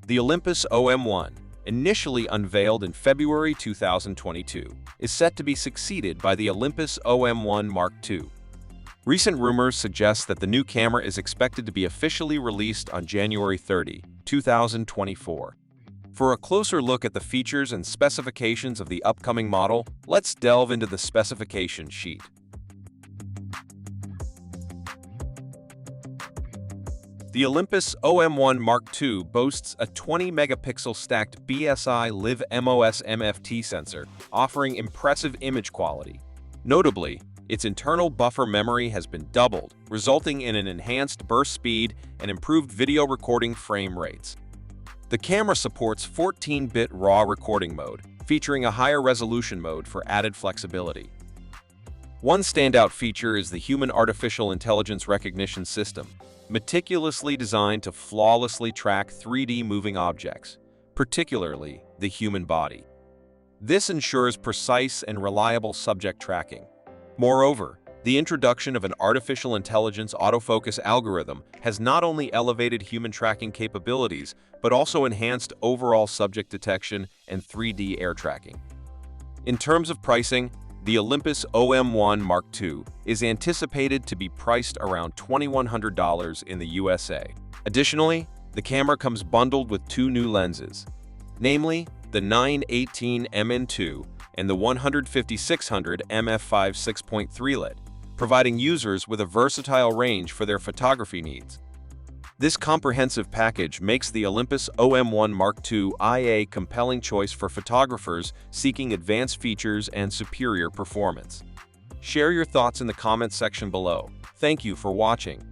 The Olympus OM-1, initially unveiled in February 2022, is set to be succeeded by the Olympus OM-1 Mark II. Recent rumors suggest that the new camera is expected to be officially released on January 30, 2024. For a closer look at the features and specifications of the upcoming model, let's delve into the specification sheet. The Olympus OM-1 Mark II boasts a 20-megapixel stacked BSI Live MOS MFT sensor, offering impressive image quality. Notably, its internal buffer memory has been doubled, resulting in an enhanced burst speed and improved video recording frame rates. The camera supports 14-bit RAW recording mode, featuring a higher resolution mode for added flexibility. One standout feature is the Human Artificial Intelligence Recognition System, meticulously designed to flawlessly track 3D moving objects, particularly the human body. This ensures precise and reliable subject tracking. Moreover, the introduction of an artificial intelligence autofocus algorithm has not only elevated human tracking capabilities, but also enhanced overall subject detection and 3D air tracking. In terms of pricing, the Olympus OM-1 Mark II is anticipated to be priced around $2,100 in the USA. Additionally, the camera comes bundled with two new lenses, namely the 918mm2 and the 150-600 f/5 6.3 lit, providing users with a versatile range for their photography needs. This comprehensive package makes the Olympus OM-1 Mark II a compelling choice for photographers seeking advanced features and superior performance. Share your thoughts in the comments section below. Thank you for watching.